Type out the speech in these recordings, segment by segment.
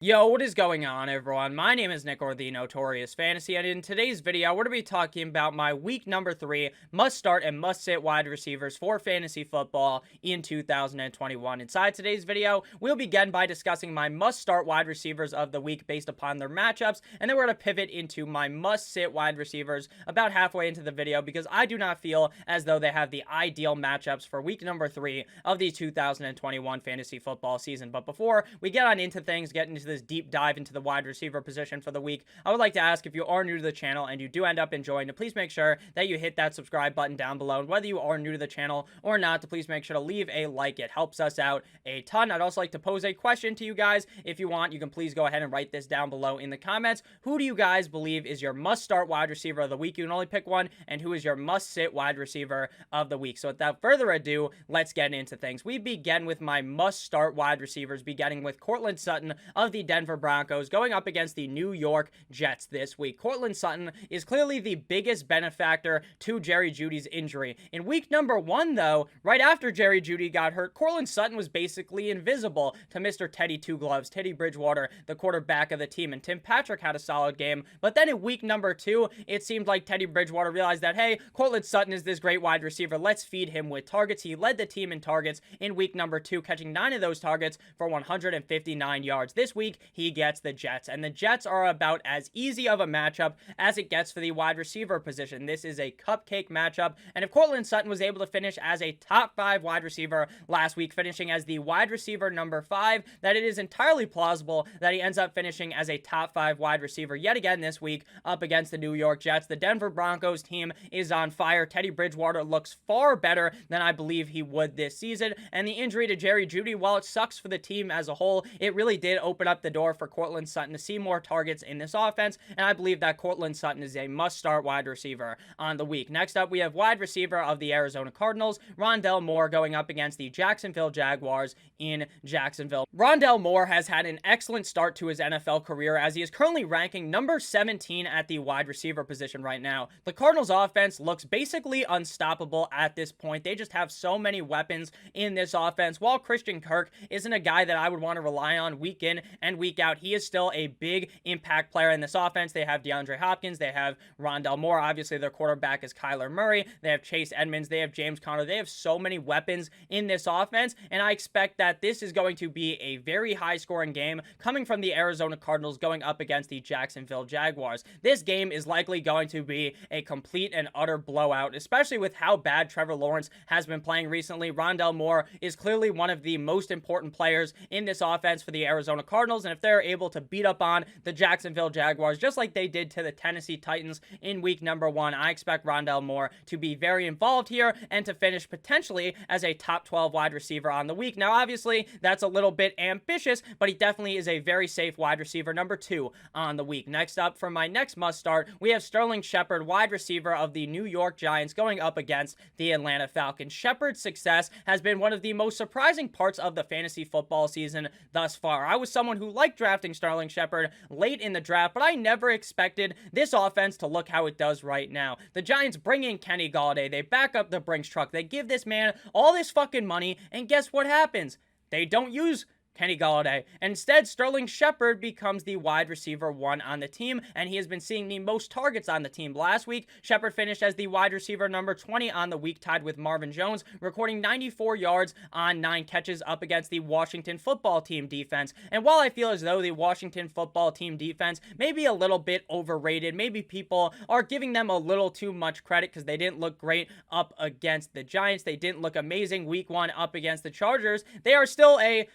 Yo, what is going on, everyone? My name is Nick, or the Notorious Fantasy, and in today's video, we're going to be talking about my week number 3 must-start and must-sit wide receivers for fantasy football in 2021. Inside today's video, we'll begin by discussing my must-start wide receivers of the week based upon their matchups, and then we're going to pivot into my must-sit wide receivers about halfway into the video because I do not feel as though they have the ideal matchups for week number 3 of the 2021 fantasy football season. But before we get on into things, get into this deep dive into the wide receiver position for the week, I would like to ask, if you are new to the channel and you do end up enjoying, to please make sure that you hit that subscribe button down below. And whether you are new to the channel or not, to please make sure to leave a like. It helps us out a ton. I'd also like to pose a question to you guys. If you want, you can please go ahead and write this down below in the comments. Who do you guys believe is your must-start wide receiver of the week? You can only pick one. And who is your must-sit wide receiver of the week? So without further ado, let's get into things. We begin with my must-start wide receivers, beginning with Courtland Sutton of the Denver Broncos going up against the New York Jets this week. Courtland Sutton is clearly the biggest benefactor to Jerry Jeudy's injury. In week number 1, though, right after Jerry Jeudy got hurt, Courtland Sutton was basically invisible to Mr. Teddy Two Gloves, Teddy Bridgewater, the quarterback of the team, and Tim Patrick had a solid game. But then in week number 2, it seemed like Teddy Bridgewater realized that, hey, Courtland Sutton is this great wide receiver. Let's feed him with targets. He led the team in targets in week number 2, catching 9 of those targets for 159 yards. This week, he gets the Jets, and the Jets are about as easy of a matchup as it gets for the wide receiver position. This is a cupcake matchup, and if Courtland Sutton was able to finish as a top 5 wide receiver last week, finishing as the wide receiver number 5, that it is entirely plausible that he ends up finishing as a top 5 wide receiver yet again this week up against the New York Jets. The Denver Broncos team is on fire. Teddy Bridgewater looks far better than I believe he would this season, and the injury to Jerry Jeudy, while it sucks for the team as a whole, it really did open up the door for Courtland Sutton to see more targets in this offense, and I believe that Courtland Sutton is a must-start wide receiver on the week. Next up, we have wide receiver of the Arizona Cardinals, Rondale Moore, going up against the Jacksonville Jaguars in Jacksonville. Rondale Moore has had an excellent start to his NFL career, as he is currently ranking number 17 at the wide receiver position right now. The Cardinals offense looks basically unstoppable at this point. They just have so many weapons in this offense. While Christian Kirk isn't a guy that I would want to rely on week in and week out, he is still a big impact player in this offense. They have DeAndre Hopkins, they have Rondale Moore, obviously their quarterback is Kyler Murray, they have Chase Edmonds, they have James Conner. They have so many weapons in this offense, and I expect that this is going to be a very high scoring game coming from the Arizona Cardinals going up against the Jacksonville Jaguars. This game is likely going to be a complete and utter blowout, especially with how bad Trevor Lawrence has been playing recently. Rondale Moore is clearly one of the most important players in this offense for the Arizona Cardinals, and if they're able to beat up on the Jacksonville Jaguars just like they did to the Tennessee Titans in week number 1, I expect Rondale Moore to be very involved here and to finish potentially as a top 12 wide receiver on the week. Now, obviously, that's a little bit ambitious, but he definitely is a very safe wide receiver number 2 on the week. Next up, for my next must start, we have Sterling Shepard, wide receiver of the New York Giants, going up against the Atlanta Falcons. Shepard's success has been one of the most surprising parts of the fantasy football season thus far. I was someone who liked drafting Sterling Shepard late in the draft, but I never expected this offense to look how it does right now. The Giants bring in Kenny Golladay, they back up the Brinks truck, they give this man all this fucking money, and guess what happens? They don't use Kenny Golladay. Instead, Sterling Shepard becomes the wide receiver 1 on the team, and he has been seeing the most targets on the team. Last week, Shepard finished as the wide receiver number 20 on the week, tied with Marvin Jones, recording 94 yards on 9 catches up against the Washington football team defense. And while I feel as though the Washington football team defense may be a little bit overrated, maybe people are giving them a little too much credit because they didn't look great up against the Giants, they didn't look amazing week 1 up against the Chargers, they are still a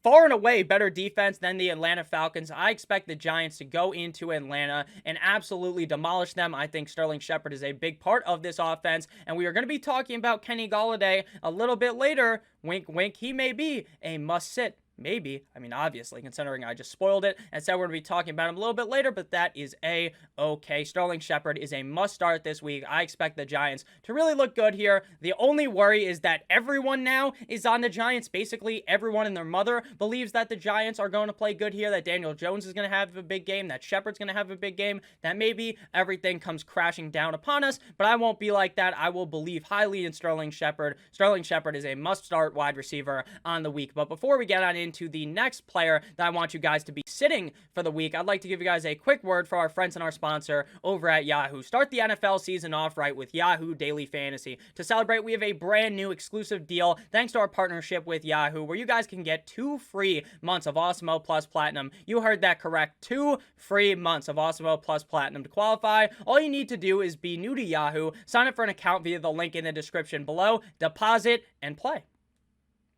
far and away better defense than the Atlanta Falcons. I expect the Giants to go into Atlanta and absolutely demolish them. I think Sterling Shepard is a big part of this offense, and we are going to be talking about Kenny Golladay a little bit later. Wink, wink, he may be a must-sit. Maybe. I mean, obviously, considering I just spoiled it and said we're going to be talking about him a little bit later, but that is a-okay. Sterling Shepard is a must-start this week. I expect the Giants to really look good here. The only worry is that everyone now is on the Giants. Basically, everyone and their mother believes that the Giants are going to play good here, that Daniel Jones is going to have a big game, that Shepard's going to have a big game, that maybe everything comes crashing down upon us, but I won't be like that. I will believe highly in Sterling Shepard. Sterling Shepard is a must-start wide receiver on the week. But before we get on into the next player that I want you guys to be sitting for the week, I'd like to give you guys a quick word for our friends and our sponsor over at Yahoo. Start the NFL season off right with Yahoo Daily Fantasy. To celebrate, we have a brand new exclusive deal thanks to our partnership with Yahoo, where you guys can get 2 free months of Awesemo Plus Platinum. You heard that correct. 2 free months of Awesemo Plus Platinum. To qualify, all you need to do is be new to Yahoo, sign up for an account via the link in the description below, deposit, and play.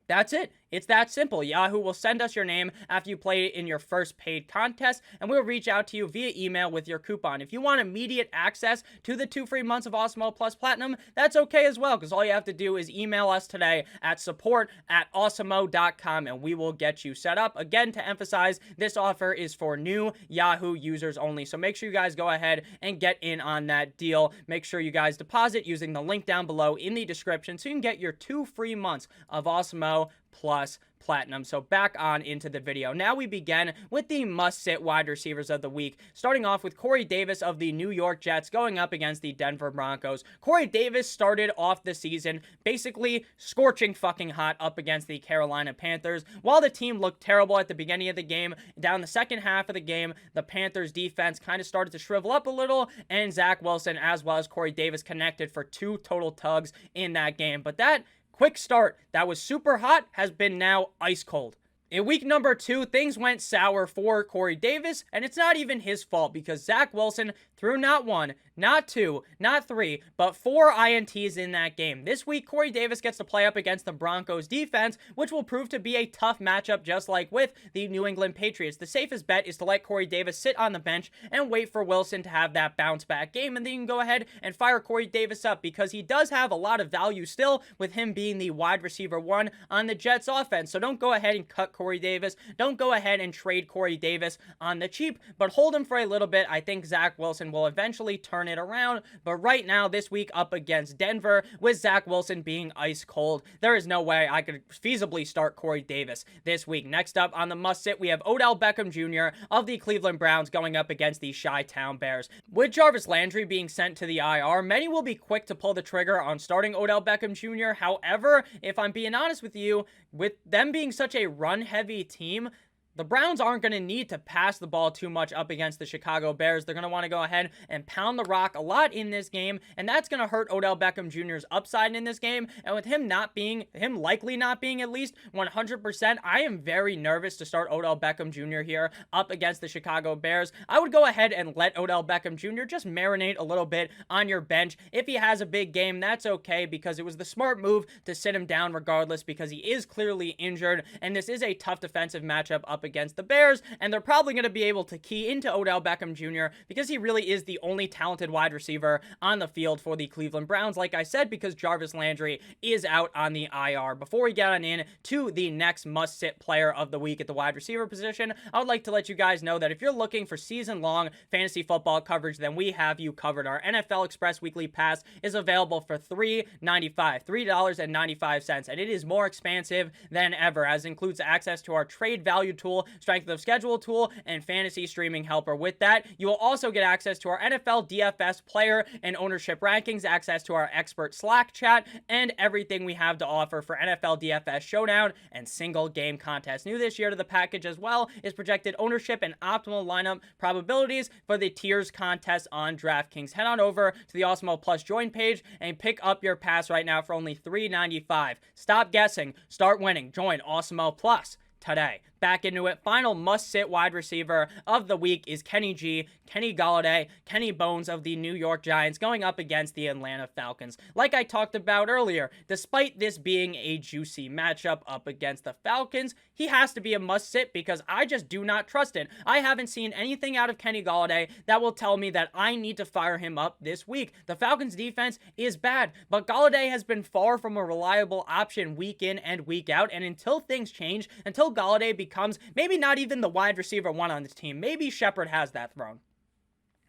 That's it. It's that simple. Yahoo will send us your name after you play in your first paid contest, and we'll reach out to you via email with your coupon. If you want immediate access to the 2 free months of Awesemo Plus Platinum, that's okay as well, because all you have to do is email us today at support@awesemo.com, and we will get you set up. Again, to emphasize, this offer is for new Yahoo users only, so make sure you guys go ahead and get in on that deal. Make sure you guys deposit using the link down below in the description so you can get your 2 free months of Awesemo Plus Platinum. So back on into the video. Now we begin with the must-sit wide receivers of the week, starting off with Corey Davis of the New York Jets going up against the Denver Broncos. Corey Davis started off the season basically scorching fucking hot up against the Carolina Panthers. While the team looked terrible at the beginning of the game, down the second half of the game, the Panthers defense kind of started to shrivel up a little, and Zach Wilson as well as Corey Davis connected for 2 total tugs in that game. But that quick start that was super hot has been now ice cold. In week number 2, things went sour for Corey Davis, and it's not even his fault because Zach Wilson threw not 1, not 2, not 3, but 4 INTs in that game. This week, Corey Davis gets to play up against the Broncos defense, which will prove to be a tough matchup just like with the New England Patriots. The safest bet is to let Corey Davis sit on the bench and wait for Wilson to have that bounce back game, and then you can go ahead and fire Corey Davis up because he does have a lot of value still with him being the wide receiver 1 on the Jets offense. So don't go ahead and cut Corey Davis. Don't go ahead and trade Corey Davis on the cheap, but hold him for a little bit. I think Zach Wilson will eventually turn it around, but right now, this week up against Denver, with Zach Wilson being ice cold, there is no way I could feasibly start Corey Davis this week. Next up on the must-sit, we have Odell Beckham Jr. of the Cleveland Browns going up against the Chi-Town Bears. With Jarvis Landry being sent to the IR, many will be quick to pull the trigger on starting Odell Beckham Jr. However, if I'm being honest with you, with them being such a run-heavy team, the Browns aren't going to need to pass the ball too much up against the Chicago Bears. They're going to want to go ahead and pound the rock a lot in this game, and that's going to hurt Odell Beckham Jr.'s upside in this game. And with him likely not being at least 100%, I am very nervous to start Odell Beckham Jr. here up against the Chicago Bears. I would go ahead and let Odell Beckham Jr. just marinate a little bit on your bench. If he has a big game, that's okay, because it was the smart move to sit him down regardless, because he is clearly injured, and this is a tough defensive matchup up against the Bears, and they're probably going to be able to key into Odell Beckham Jr. because he really is the only talented wide receiver on the field for the Cleveland Browns, like I said, because Jarvis Landry is out on the IR. Before we get on in to the next must-sit player of the week at the wide receiver position, I would like to let you guys know that if you're looking for season-long fantasy football coverage, then we have you covered. Our NFL Express Weekly Pass is available for $3.95, and it is more expansive than ever, as it includes access to our trade value tool, strength of schedule tool, and fantasy streaming helper. With that, you will also get access to our NFL DFS player and ownership rankings, access to our expert Slack chat, and everything we have to offer for NFL DFS Showdown and single game contests. New this year to the package as well is projected ownership and optimal lineup probabilities for the tiers contest on DraftKings. Head on over to the Awesemo Plus join page and pick up your pass right now for only $3.95. Stop guessing, start winning. Join Awesemo Plus today. Back into it. Final must-sit wide receiver of the week is Kenny G, Kenny Golladay, Kenny Bones of the New York Giants going up against the Atlanta Falcons. Like I talked about earlier, despite this being a juicy matchup up against the Falcons, he has to be a must-sit because I just do not trust it. I haven't seen anything out of Kenny Golladay that will tell me that I need to fire him up this week. The Falcons defense is bad, but Golladay has been far from a reliable option week in and week out, and until things change, until Golladay becomes maybe not even the wide receiver 1 on this team, maybe Shepard has that throne,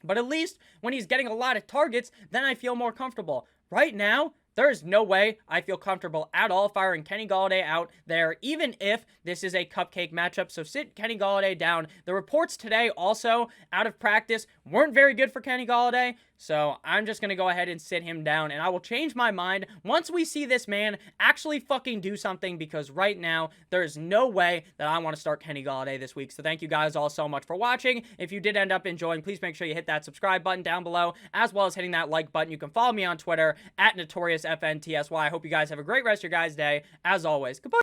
but at least when he's getting a lot of targets, then I feel more comfortable. Right now, there is no way I feel comfortable at all firing Kenny Golladay out there, even if this is a cupcake matchup. So sit Kenny Golladay down. The reports today also out of practice weren't very good for Kenny Golladay. So I'm just going to go ahead and sit him down, and I will change my mind once we see this man actually fucking do something, because right now there's no way that I want to start Kenny Golladay this week. So thank you guys all so much for watching. If you did end up enjoying, please make sure you hit that subscribe button down below, as well as hitting that like button. You can follow me on Twitter at NotoriousFNTSY. I hope you guys have a great rest of your guys' day. As always, goodbye.